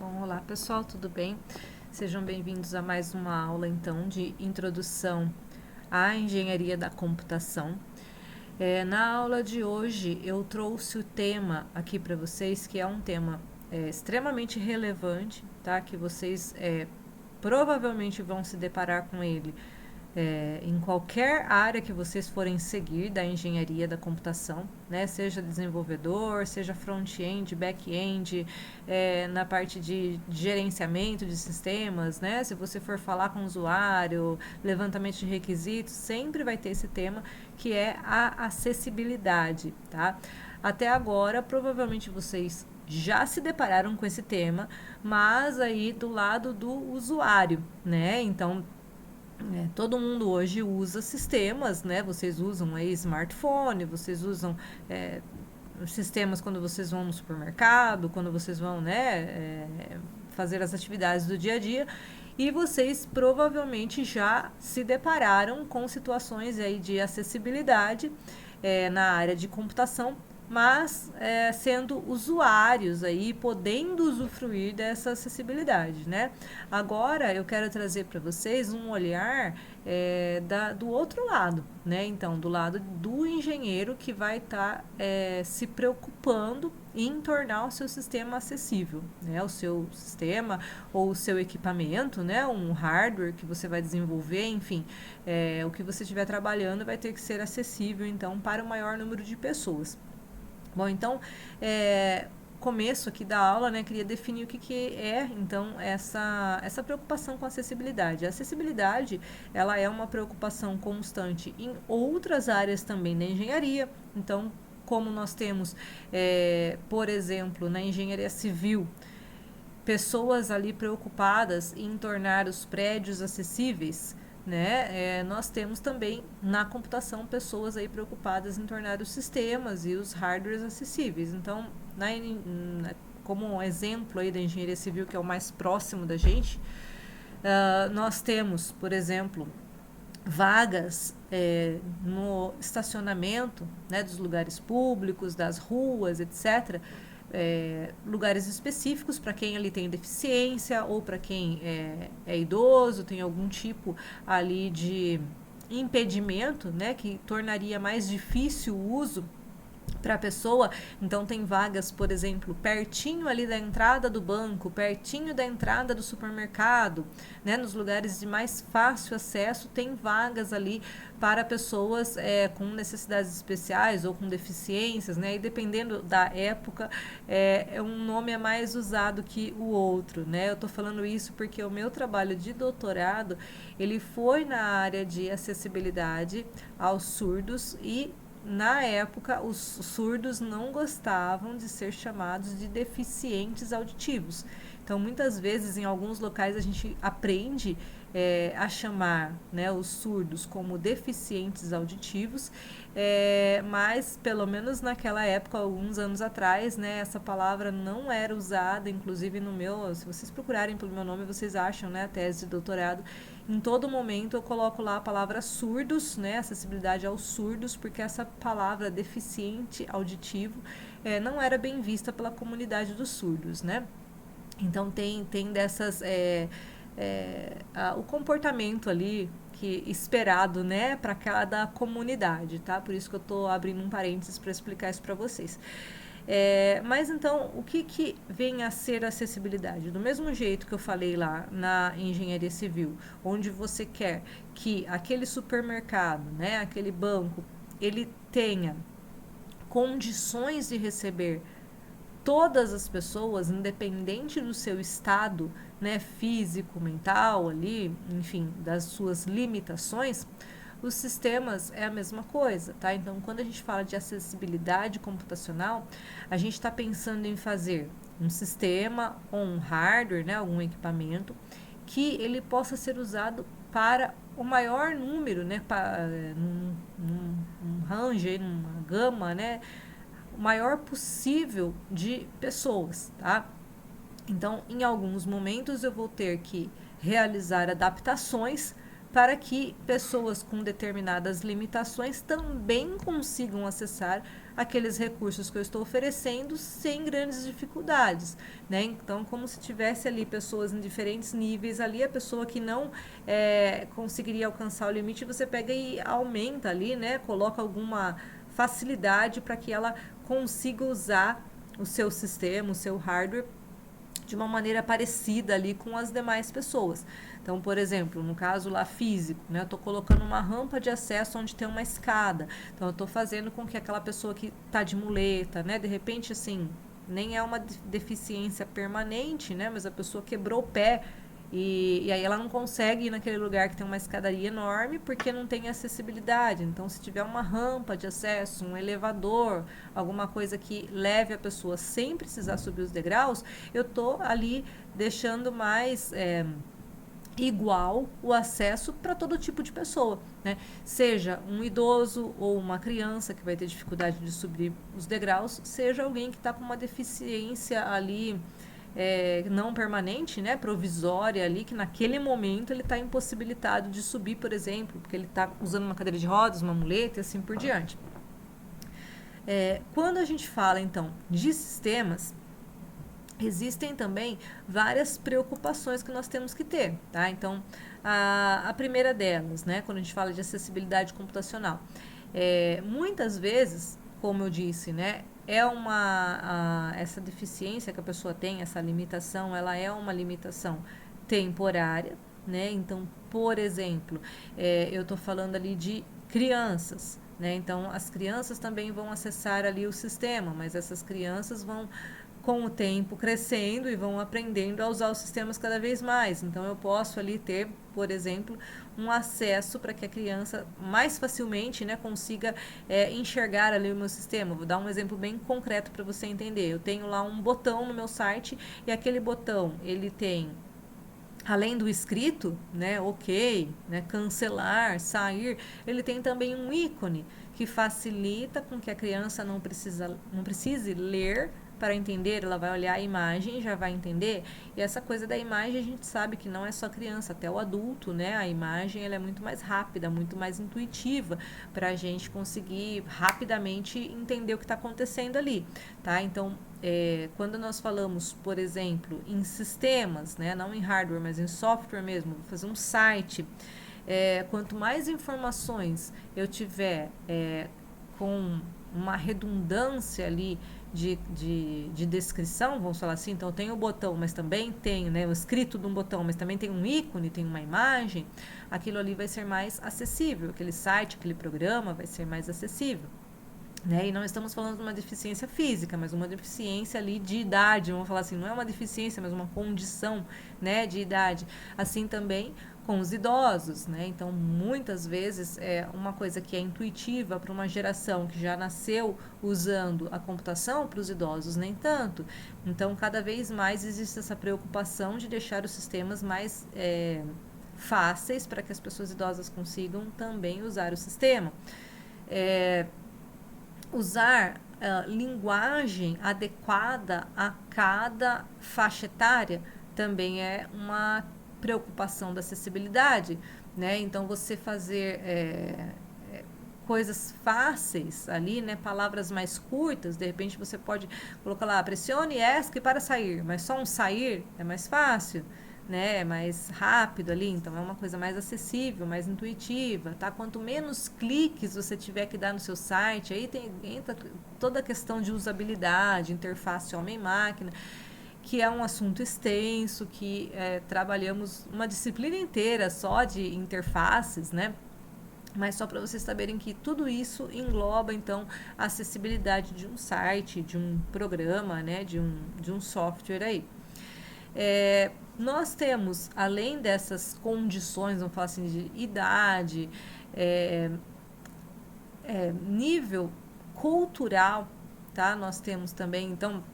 Bom, olá pessoal, tudo bem? Sejam bem-vindos a mais uma aula então de introdução à engenharia da computação. Na aula de hoje eu trouxe o tema aqui para vocês, que é um tema extremamente relevante, tá? Que vocês provavelmente vão se deparar com ele em qualquer área que vocês forem seguir da engenharia da computação, né? Seja desenvolvedor, seja front-end, back-end, na parte de gerenciamento de sistemas, né? Se você for falar com o usuário, levantamento de requisitos, sempre vai ter esse tema que é a acessibilidade, tá? Até agora, provavelmente vocês já se depararam com esse tema, mas aí do lado do usuário, né? Então, todo mundo hoje usa sistemas, né? Vocês usam aí smartphone, vocês usam sistemas quando vocês vão no supermercado, quando vocês vão, fazer as atividades do dia a dia. E vocês provavelmente já se depararam com situações aí de acessibilidade na área de computação, mas sendo usuários aí, podendo usufruir dessa acessibilidade, né? Agora eu quero trazer para vocês um olhar do outro lado, né? Então, do lado do engenheiro que vai estar se preocupando em tornar o seu sistema acessível, né? O seu sistema ou o seu equipamento, né? Um hardware que você vai desenvolver, enfim, o que você estiver trabalhando vai ter que ser acessível, então, para o maior número de pessoas. Bom, então, começo aqui da aula, né, queria definir o que é, então, essa preocupação com a acessibilidade. A acessibilidade, ela é uma preocupação constante em outras áreas também da engenharia. Então, como nós temos, por exemplo, na engenharia civil, pessoas ali preocupadas em tornar os prédios acessíveis, né? Nós temos também na computação pessoas aí preocupadas em tornar os sistemas e os hardwares acessíveis. Então, como um exemplo aí da engenharia civil, que é o mais próximo da gente, nós temos, por exemplo, vagas no estacionamento, né, dos lugares públicos, das ruas, etc., lugares específicos para quem ali tem deficiência ou para quem é idoso, tem algum tipo ali de impedimento, né, que tornaria mais difícil o uso para a pessoa. Então tem vagas, por exemplo, pertinho ali da entrada do banco, pertinho da entrada do supermercado, né? Nos lugares de mais fácil acesso tem vagas ali para pessoas com necessidades especiais ou com deficiências, né? E dependendo da época, um nome é mais usado que o outro, né? Eu estou falando isso porque o meu trabalho de doutorado, ele foi na área de acessibilidade aos surdos e na época, os surdos não gostavam de ser chamados de deficientes auditivos. Então, muitas vezes, em alguns locais, a gente aprende a chamar, né, os surdos como deficientes auditivos, mas, pelo menos naquela época, alguns anos atrás, né, essa palavra não era usada. Inclusive, se vocês procurarem pelo meu nome, vocês acham, né, a tese de doutorado. Em todo momento eu coloco lá a palavra surdos, né, acessibilidade aos surdos, porque essa palavra deficiente auditivo não era bem vista pela comunidade dos surdos, né? Então tem dessas o comportamento ali que esperado, né, para cada comunidade, tá? Por isso que eu estou abrindo um parênteses para explicar isso para vocês. Mas então, o que vem a ser acessibilidade? Do mesmo jeito que eu falei lá na engenharia civil, onde você quer que aquele supermercado, né, aquele banco, ele tenha condições de receber todas as pessoas, independente do seu estado, né, físico, mental ali, enfim, das suas limitações, os sistemas é a mesma coisa, tá? Então, quando a gente fala de acessibilidade computacional, a gente está pensando em fazer um sistema ou um hardware, né, algum equipamento, que ele possa ser usado para o maior número, né, num range, numa gama, né, o maior possível de pessoas, tá? Então, em alguns momentos eu vou ter que realizar adaptações para que pessoas com determinadas limitações também consigam acessar aqueles recursos que eu estou oferecendo sem grandes dificuldades, né? Então, como se tivesse ali pessoas em diferentes níveis ali, a pessoa que não conseguiria alcançar o limite, você pega e aumenta ali, né? Coloca alguma facilidade para que ela consiga usar o seu sistema, o seu hardware de uma maneira parecida ali com as demais pessoas. Então, por exemplo, no caso lá físico, né, eu estou colocando uma rampa de acesso onde tem uma escada. Então, eu estou fazendo com que aquela pessoa que está de muleta, né, de repente, assim, nem é uma deficiência permanente, né, mas a pessoa quebrou o pé e aí ela não consegue ir naquele lugar que tem uma escadaria enorme porque não tem acessibilidade. Então, se tiver uma rampa de acesso, um elevador, alguma coisa que leve a pessoa sem precisar subir os degraus, eu tô ali deixando mais igual o acesso para todo tipo de pessoa, né? Seja um idoso ou uma criança que vai ter dificuldade de subir os degraus, seja alguém que está com uma deficiência ali não permanente, né, provisória ali, que naquele momento ele está impossibilitado de subir, por exemplo, porque ele está usando uma cadeira de rodas, uma muleta e assim por diante. Quando a gente fala, então, de sistemas, existem também várias preocupações que nós temos que ter, tá? Então, a primeira delas, né, quando a gente fala de acessibilidade computacional, muitas vezes, como eu disse, né, essa deficiência que a pessoa tem, essa limitação, ela é uma limitação temporária, né? Então, por exemplo, eu estou falando ali de crianças, né? Então, as crianças também vão acessar ali o sistema, mas essas crianças vão com o tempo crescendo e vão aprendendo a usar os sistemas cada vez mais. Então, eu posso ali ter, por exemplo, um acesso para que a criança mais facilmente, né, consiga enxergar ali o meu sistema. Vou dar um exemplo bem concreto para você entender. Eu tenho lá um botão no meu site e aquele botão, ele tem, além do escrito, né, ok, né, cancelar, sair, ele tem também um ícone que facilita com que a criança não precise ler para entender, ela vai olhar a imagem e já vai entender. E essa coisa da imagem a gente sabe que não é só criança, até o adulto, né? A imagem ela é muito mais rápida, muito mais intuitiva para a gente conseguir rapidamente entender o que está acontecendo ali, tá? Então, quando nós falamos, por exemplo, em sistemas, né? Não em hardware, mas em software mesmo, vou fazer um site. Quanto mais informações eu tiver com uma redundância ali de descrição, vamos falar assim, então tem o botão, mas também tem, né, o escrito de um botão, mas também tem um ícone, tem uma imagem, aquilo ali vai ser mais acessível, aquele site, aquele programa vai ser mais acessível. Né? E não estamos falando de uma deficiência física, mas uma deficiência ali de idade, vamos falar assim, não é uma deficiência, mas uma condição, né, de idade. Assim também com os idosos, né? Então, muitas vezes é uma coisa que é intuitiva para uma geração que já nasceu usando a computação, para os idosos nem tanto. Então, cada vez mais existe essa preocupação de deixar os sistemas mais fáceis para que as pessoas idosas consigam também usar o sistema. Usar linguagem adequada a cada faixa etária também é uma preocupação da acessibilidade, né? Então, você fazer coisas fáceis ali, né? Palavras mais curtas, de repente você pode colocar lá, pressione ESC para sair, mas só um sair é mais fácil, né? É mais rápido ali, então é uma coisa mais acessível, mais intuitiva, tá? Quanto menos cliques você tiver que dar no seu site, aí entra toda a questão de usabilidade, interface homem-máquina, que é um assunto extenso, que trabalhamos uma disciplina inteira só de interfaces, né? Mas só para vocês saberem que tudo isso engloba, então, a acessibilidade de um site, de um programa, né? De um software aí. Nós temos, além dessas condições, vamos falar assim, de idade, nível cultural, tá? Nós temos também, então,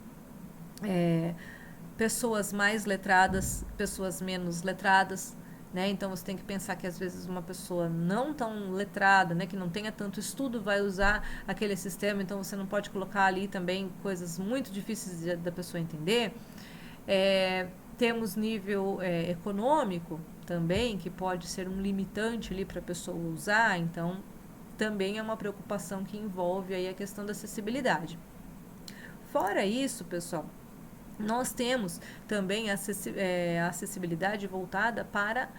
pessoas mais letradas, pessoas menos letradas, né? Então você tem que pensar que às vezes uma pessoa não tão letrada, né, que não tenha tanto estudo, vai usar aquele sistema, então você não pode colocar ali também coisas muito difíceis da pessoa entender. Temos nível econômico, também, que pode ser um limitante ali para a pessoa usar, então também é uma preocupação que envolve aí a questão da acessibilidade. Fora isso, pessoal, nós temos também a acessibilidade voltada para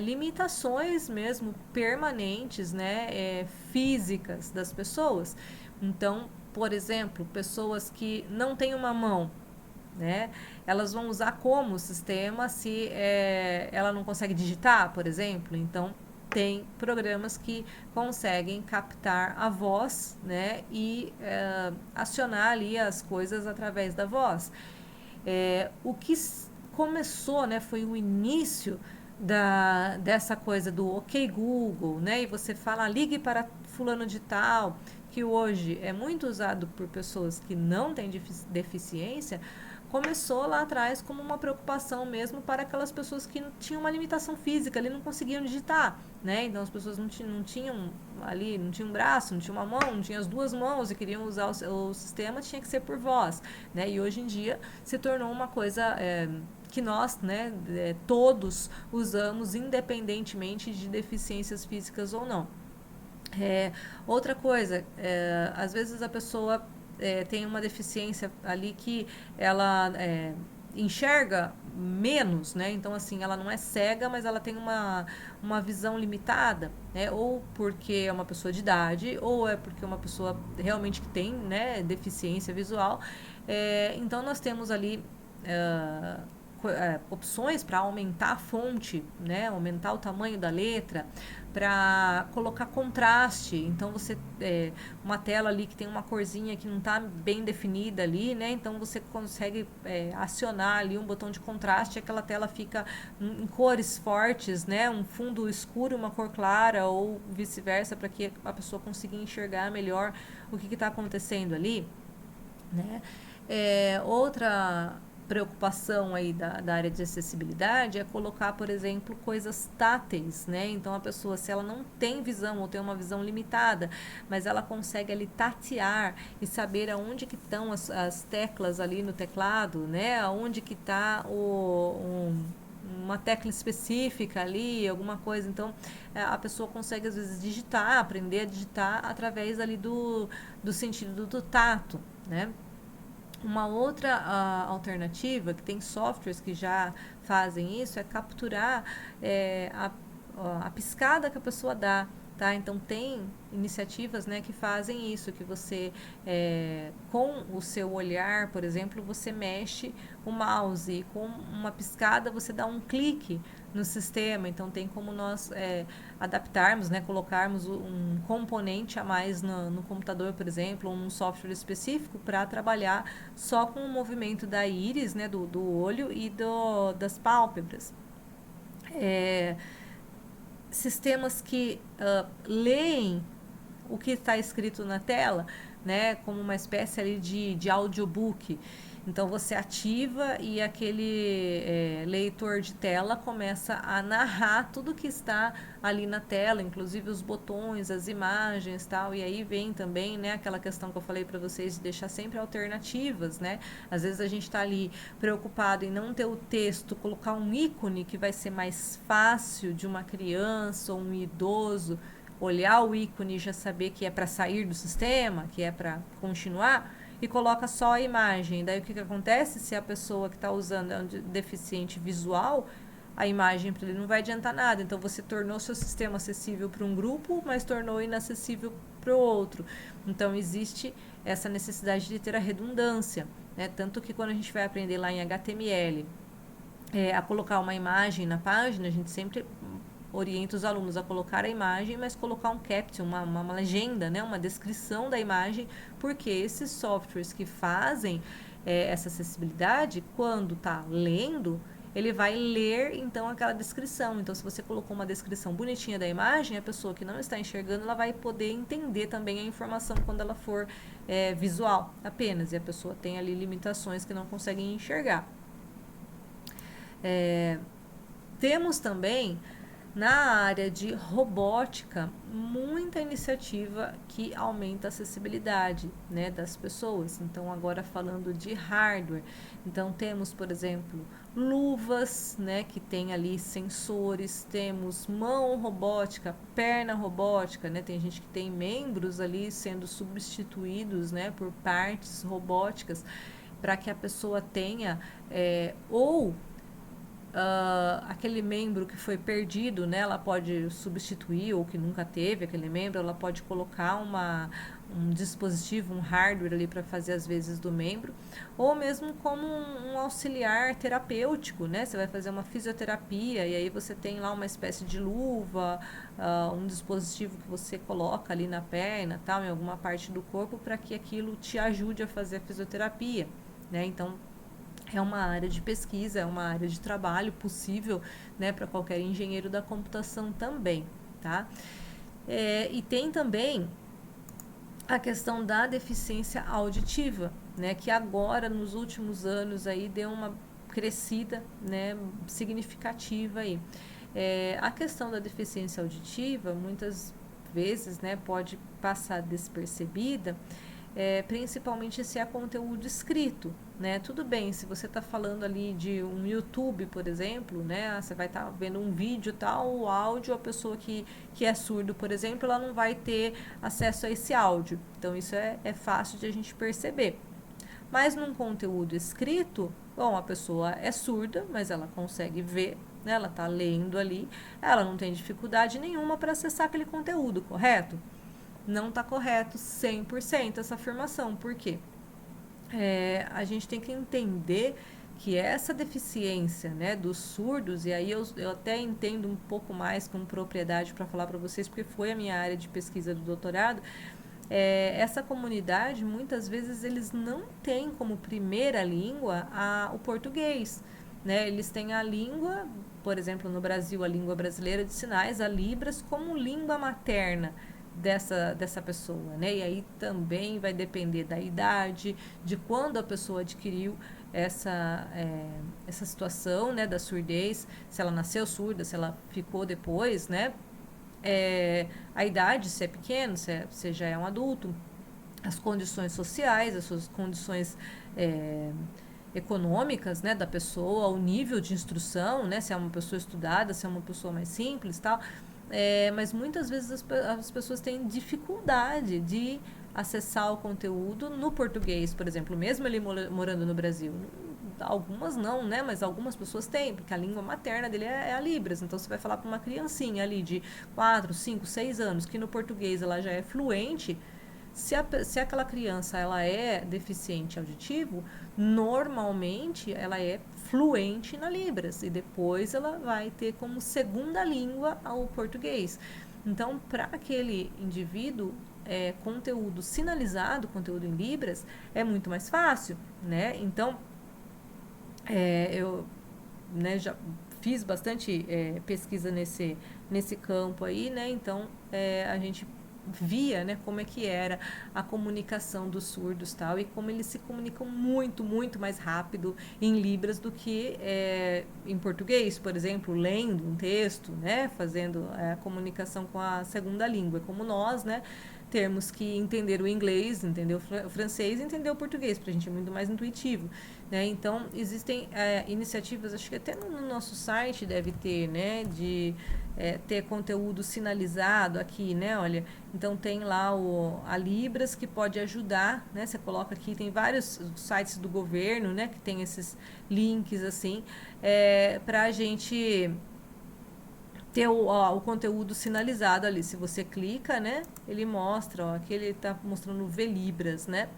limitações mesmo permanentes, né, físicas das pessoas. Então, por exemplo, pessoas que não têm uma mão, né, elas vão usar como sistema se ela não consegue digitar, por exemplo. Então, tem programas que conseguem captar a voz, né, e acionar ali as coisas através da voz. O que começou, né, foi o início dessa coisa do OK Google, né, e você fala, ligue para fulano de tal, que hoje é muito usado por pessoas que não têm deficiência, começou lá atrás como uma preocupação mesmo para aquelas pessoas que tinham uma limitação física, ali não conseguiam digitar, né? Então as pessoas não tinham ali, não tinham um braço, não tinham uma mão, não tinham as duas mãos e queriam usar o sistema, tinha que ser por voz, né? E hoje em dia se tornou uma coisa que nós, né, todos usamos independentemente de deficiências físicas ou não. Outra coisa, às vezes a pessoa tem uma deficiência ali que ela enxerga menos, né? Então, assim, ela não é cega, mas ela tem uma visão limitada, né? Ou porque é uma pessoa de idade, ou é porque é uma pessoa realmente que tem, né, deficiência visual. Então, nós temos ali opções para aumentar a fonte, né? Aumentar o tamanho da letra, para colocar contraste. Então você uma tela ali que tem uma corzinha que não está bem definida ali, né? Então você consegue acionar ali um botão de contraste, e aquela tela fica em cores fortes, né? Um fundo escuro, uma cor clara, ou vice-versa, para que a pessoa consiga enxergar melhor o que está acontecendo ali, né? Outra preocupação aí da área de acessibilidade é colocar, por exemplo, coisas táteis, né? Então a pessoa, se ela não tem visão ou tem uma visão limitada, mas ela consegue ali tatear e saber aonde que estão as teclas ali no teclado, né? Aonde que está uma tecla específica ali, alguma coisa. Então, a pessoa consegue, às vezes, digitar, aprender a digitar através ali do sentido do tato, né? Uma outra alternativa, que tem softwares que já fazem isso, é capturar a piscada que a pessoa dá. Tá? Então, tem iniciativas, né, que fazem isso, que você, com o seu olhar, por exemplo, você mexe o mouse e com uma piscada você dá um clique no sistema. Então, tem como nós adaptarmos, né, colocarmos um componente a mais no computador, por exemplo, ou num software específico para trabalhar só com o movimento da íris, né, do olho e das pálpebras. Sistemas que leem o que está escrito na tela, né, como uma espécie ali de audiobook. Então você ativa e aquele leitor de tela começa a narrar tudo que está ali na tela, inclusive os botões, as imagens, tal. E aí vem também, né, aquela questão que eu falei para vocês de deixar sempre alternativas, né? Às vezes a gente está ali preocupado em não ter o texto, colocar um ícone que vai ser mais fácil de uma criança ou um idoso olhar o ícone e já saber que é para sair do sistema, que é para continuar, e coloca só a imagem. Daí o que acontece? Se a pessoa que está usando é um deficiente visual, a imagem para ele não vai adiantar nada. Então você tornou seu sistema acessível para um grupo, mas tornou inacessível para o outro. Então existe essa necessidade de ter a redundância, né? Tanto que quando a gente vai aprender lá em HTML a colocar uma imagem na página, a gente sempre orienta os alunos a colocar a imagem, mas colocar um caption, uma legenda, né, uma descrição da imagem, porque esses softwares que fazem essa acessibilidade, quando está lendo, ele vai ler então aquela descrição. Então, se você colocou uma descrição bonitinha da imagem, a pessoa que não está enxergando, ela vai poder entender também a informação quando ela for visual apenas, e a pessoa tem ali limitações que não consegue enxergar. Temos também Na área de robótica, muita iniciativa que aumenta a acessibilidade, né, das pessoas. Então, agora falando de hardware, então temos, por exemplo, luvas, né, que tem ali sensores, temos mão robótica, perna robótica, né, tem gente que tem membros ali sendo substituídos, né, por partes robóticas para que a pessoa tenha ou aquele membro que foi perdido, né, ela pode substituir, ou que nunca teve aquele membro, ela pode colocar um dispositivo, um hardware ali para fazer as vezes do membro, ou mesmo como um auxiliar terapêutico, né, você vai fazer uma fisioterapia e aí você tem lá uma espécie de luva, um dispositivo que você coloca ali na perna, tal, em alguma parte do corpo, para que aquilo te ajude a fazer a fisioterapia, né, então é uma área de pesquisa, é uma área de trabalho possível, né, para qualquer engenheiro da computação também, tá? E tem também a questão da deficiência auditiva, né, que agora nos últimos anos aí deu uma crescida, né, significativa aí. A questão da deficiência auditiva muitas vezes, né, pode passar despercebida, principalmente se é conteúdo escrito, né? Tudo bem, se você está falando ali de um YouTube, por exemplo, né? Você vai estar vendo um vídeo tal, o áudio, a pessoa que é surdo, por exemplo, ela não vai ter acesso a esse áudio. Então, isso é fácil de a gente perceber. Mas num conteúdo escrito, bom, a pessoa é surda, mas ela consegue ver, né? Ela está lendo ali, ela não tem dificuldade nenhuma para acessar aquele conteúdo, correto? Não está correto 100% essa afirmação. Por quê? A gente tem que entender que essa deficiência, né, dos surdos, e aí eu até entendo um pouco mais com propriedade para falar para vocês, porque foi a minha área de pesquisa do doutorado, essa comunidade, muitas vezes, eles não têm como primeira língua o português, né? Eles têm a língua, por exemplo, no Brasil, a língua brasileira de sinais, a Libras, como língua materna dessa pessoa, né? E aí também vai depender da idade, de quando a pessoa adquiriu essa situação, né, da surdez, se ela nasceu surda, se ela ficou depois, né? A idade, se é pequeno, se já é um adulto, as condições sociais, as suas condições econômicas, né, da pessoa, o nível de instrução, né, se é uma pessoa estudada, se é uma pessoa mais simples, tal. Mas muitas vezes as pessoas têm dificuldade de acessar o conteúdo no português, por exemplo, mesmo ele morando no Brasil. Algumas não, né? Mas algumas pessoas têm, porque a língua materna dele é a Libras. Então você vai falar para uma criancinha ali de 4, 5, 6 anos, que no português ela já é fluente. Se aquela criança ela é deficiente auditivo, normalmente ela é fluente na Libras e depois ela vai ter como segunda língua o português. Então, para aquele indivíduo, conteúdo sinalizado, conteúdo em Libras, é muito mais fácil, né? Então, eu, né, já fiz bastante pesquisa nesse campo aí, né? Então, a gente via, né, como é que era a comunicação dos surdos tal, e como eles se comunicam muito, muito mais rápido em Libras do que em português, por exemplo, lendo um texto, né, fazendo a comunicação com a segunda língua, como nós, né, termos que entender o inglês, entender o francês e entender o português, para a gente é muito mais intuitivo, né? Então, existem iniciativas, acho que até no nosso site deve ter, né, de ter conteúdo sinalizado aqui, né? Olha, então tem lá a Libras que pode ajudar, né? Você coloca aqui, tem vários sites do governo, né, que tem esses links assim, para a gente ter o conteúdo sinalizado ali. Se você clica, né, ele mostra, ó, aqui ele está mostrando Velibras, né?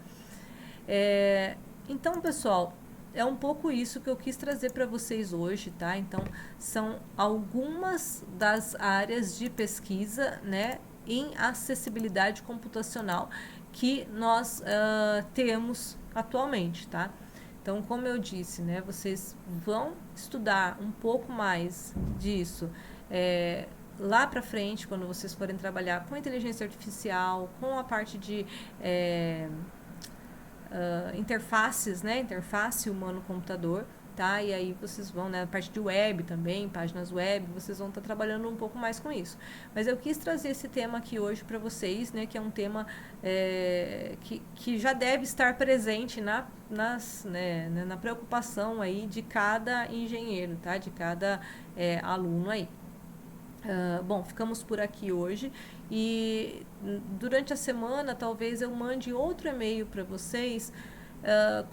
Então, pessoal, é um pouco isso que eu quis trazer para vocês hoje, tá? Então, são algumas das áreas de pesquisa, né, em acessibilidade computacional que nós temos atualmente, tá? Então, como eu disse, né, vocês vão estudar um pouco mais disso lá para frente, quando vocês forem trabalhar com inteligência artificial, com a parte de interfaces, né, interface humano-computador, tá? E aí vocês vão, né, a parte de web também, páginas web, vocês vão estar trabalhando um pouco mais com isso. Mas eu quis trazer esse tema aqui hoje para vocês, né, que é um tema que já deve estar presente na preocupação aí de cada engenheiro, tá? De cada aluno aí. Bom, ficamos por aqui hoje e durante a semana talvez eu mande outro e-mail para vocês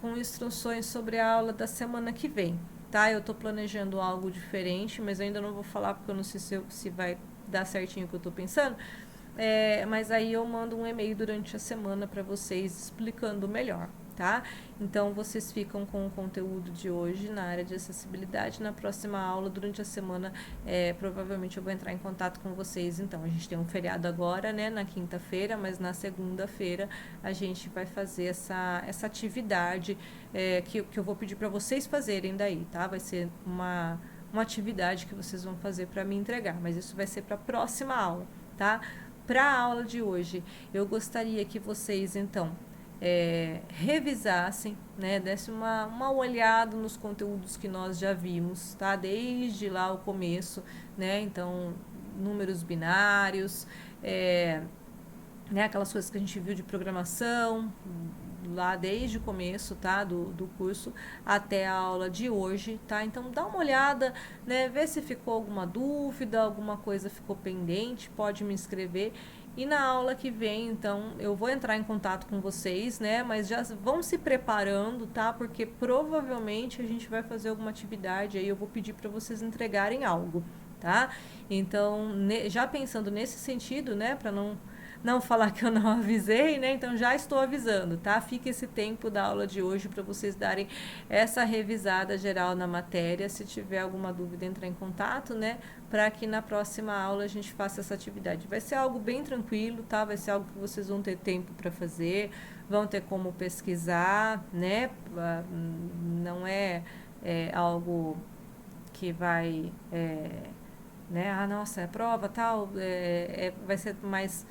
com instruções sobre a aula da semana que vem, tá? Eu estou planejando algo diferente, mas eu ainda não vou falar porque eu não sei se vai dar certinho o que eu estou pensando. Mas aí eu mando um e-mail durante a semana para vocês explicando melhor, tá? Então vocês ficam com o conteúdo de hoje na área de acessibilidade. Na próxima aula, durante a semana, provavelmente eu vou entrar em contato com vocês. Então, a gente tem um feriado agora, né, na quinta-feira, mas na segunda-feira a gente vai fazer essa atividade que eu vou pedir para vocês fazerem daí, tá? Vai ser uma atividade que vocês vão fazer para me entregar, mas isso vai ser para a próxima aula, tá? Para a aula de hoje, eu gostaria que vocês, então, revisassem, né, desse uma olhada nos conteúdos que nós já vimos, tá? Desde lá o começo, né? Então, números binários, né, aquelas coisas que a gente viu de programação, lá desde o começo, tá, do curso até a aula de hoje, tá? Então dá uma olhada, né, vê se ficou alguma dúvida, alguma coisa ficou pendente, pode me escrever. E na aula que vem, então, eu vou entrar em contato com vocês, né, mas já vão se preparando, tá? Porque provavelmente a gente vai fazer alguma atividade aí, eu vou pedir para vocês entregarem algo, tá? Então, já pensando nesse sentido, né, para não falar que eu não avisei, né? Então já estou avisando, tá? Fica esse tempo da aula de hoje para vocês darem essa revisada geral na matéria. Se tiver alguma dúvida, entrar em contato, né? Para que na próxima aula a gente faça essa atividade. Vai ser algo bem tranquilo, tá? Vai ser algo que vocês vão ter tempo para fazer, vão ter como pesquisar, né? Não é algo que vai né? Ah, nossa, é prova, tal, vai ser mais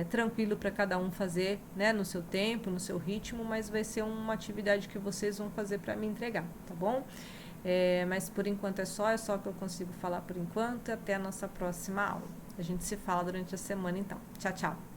tranquilo para cada um fazer, né? No seu tempo, no seu ritmo, mas vai ser uma atividade que vocês vão fazer para me entregar, tá bom? Mas por enquanto é só que eu consigo falar por enquanto. Até a nossa próxima aula. A gente se fala durante a semana, então. Tchau, tchau.